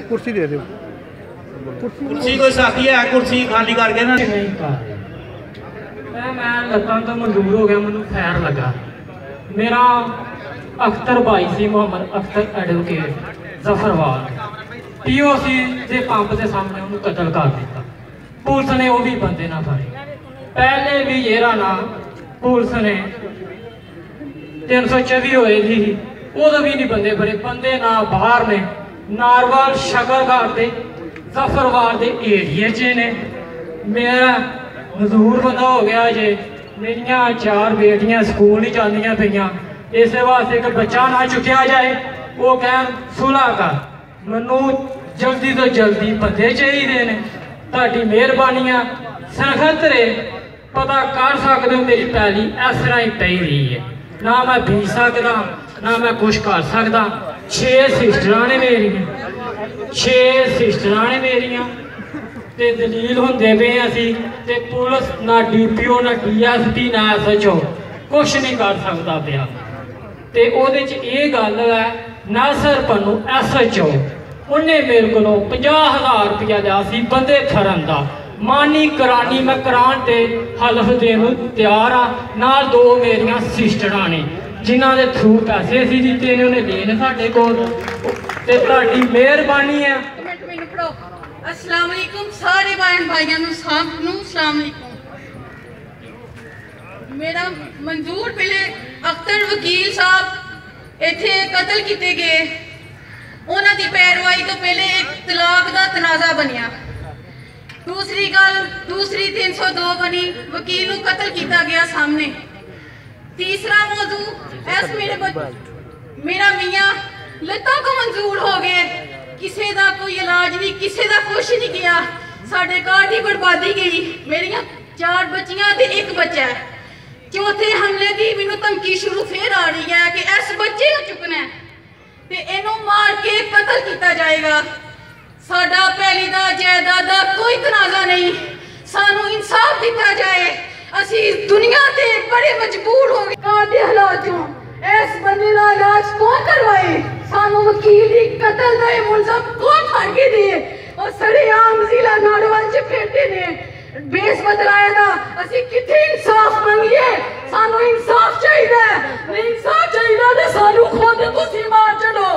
कुर्सी दे दो। कुर्सी कोई साथी है कुर्सी खाली करके ना मैं लत्तां तो मंजूर हो गया, मैं खैर लगा। मेरा अख्तर भाई सी मोहम्मद अख्तर एडवोकेट जफरवाल POC के पंप के सामने उन्होंने कतल कर दिता। पुलिस ने वो भी बंदे ना फड़े। पहले भी येरा ना पुलिस ने 324 होए थी, उदो भी नहीं बंदे फड़े। बंदे ना बाहर ने नारवाल शकरघाट के जफरवाल के एरिए च ने। मेरा मजदूर बंदा हो गया जे, मेरिया 4 बेटियां स्कूल नहीं जांदियां पईयां, इस वास्ते एक बच्चा ना चुकया जाए। वो कह सुलह कर, मैनू जल्दी तो जल्दी बंदे चाहिए ने। तुहाडी मेहरबानियां सरखतरे पता कर सकते हो मेरी पैली इस तरह ही पई रही है, ना मैं बीज सकदा ना मैं कुछ कर सकदा। 6 सिस्टर ने मेरियां, 6 सिस्टर ने मेरियां ते दलील होंदे पे असी ते पुलिस ना DPO ना DSP ना SHO कुछ नहीं कर सकता पिया। ते ओहदे च ये गल है नासर पन्नू SHO उन्हें मेरे को 50,000 रुपया लिया सी बंदे फरन का। मानी करानी मैं करान ते हलफ देने तैयार हाँ। नाल 2 मेरिया सिस्टर ने जिन्हों के थ्रू पैसे असी दिते ने, उन्हें लेने साढ़े को। मेहरबानी है। अस्सलाम वालेकुम सारे बहन भाइयों अस्सलाम वालेकुम। मेरा मंजूर पहले अख्तर वकील साहब इत्थे कतल किए गए, उन्होंने की पैरवाई तो पहले एक तलाक का तनाजा बनिया। दूसरी गल दूसरी 302 बनी, वकील को कतल किया गया सामने। तीसरा मौजू मेरा मियाँ लत्तों को मंजूर हो गए, किसी का कोई इलाज नहीं, किसी का कुछ नहीं किया। साढ़े घर की बर्बादी गई। मेरिया 4 बच्चियां ते 1 बच्चा है। चौथे हमले की मैनू धमकी शुरू फिर आ रही है कि इस बच्चे को चुकना है ते इनू मार के कतल किया जाएगा। साडा पैली दा जायदाद दा कोई तनाजा नहीं, सानू इंसाफ दिता जाए। असी इस दुनिया ते बड़े मजबूर हो गए। घर दे हालातों इस बंदे का इलाज कौन करवाए? सानू वकील की कतल का मुलजम कौन फड़ के दे? और सरेआम जिला नाड़ोवाल च फिरते ने बेस बदलाया था। असी किथे इंसाफ मंगिए? सानू इंसाफ चाहिए। इंसाफ चाहिए तो सानू खुद तुसी मार छड़ो,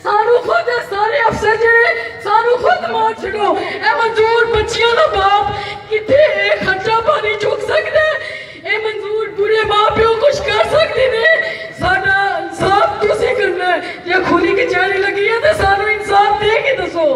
सानू खुद सारे अफसर जेड़े सानू खुद मार छड़ो। ए मंजूर बच्चियों का बाप किथे खर्चा पानी चुक सकता है? ए मंजूर बुरे माँ प्यो कुछ कर सकते ने? साडा इंसाफ तुसी करना है। जे खुली कचहरी लगी है तो सानू इंसाफ दे के दसो।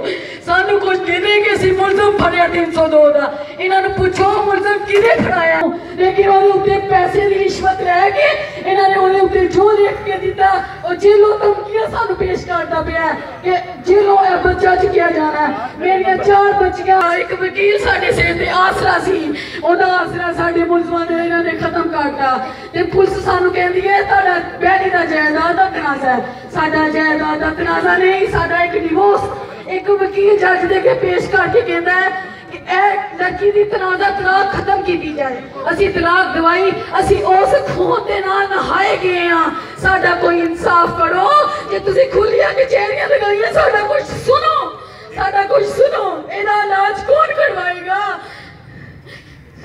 सानू कुछ कहने कि असी मुलजम फड़िया 302 का, इन्होंने पूछो मुलजम किने फड़ाया। लेकिन वो उत्ते पैसे की रिश्वत लैके इन्होंने उन्हें उत्ते जो लिख के दिता और जेलों धमकियां सानू पेश करता पाया कि जेलों बच्चा चुकिया जाना है। मेरिया 4 बच्चियां, एक वकील साडे सिर ते आसरा सी, उहदा आसरा साडे मुलजमां ने इन्होंने खत्म करता। ते पुलिस सानू कहंदी है तुहाडा बैली दा जायदाद दा तनाजा है। साडा जायदाद दा तनाजा नहीं, साडा एक डिवोर्स एक वकील जज दे के पेश करके कहता है कि लड़की की तलाक खत्म की जाए। असी तलाक दवाई, असी उस खून के नाल नहाए गए हाँ। साडा कोई इंसाफ करो। जे तुसी खुलियां कचहरियां लगाइयां, साडा कुछ सुनो, साडा कुछ सुनो। इहदा इलाज कौन करवाएगा?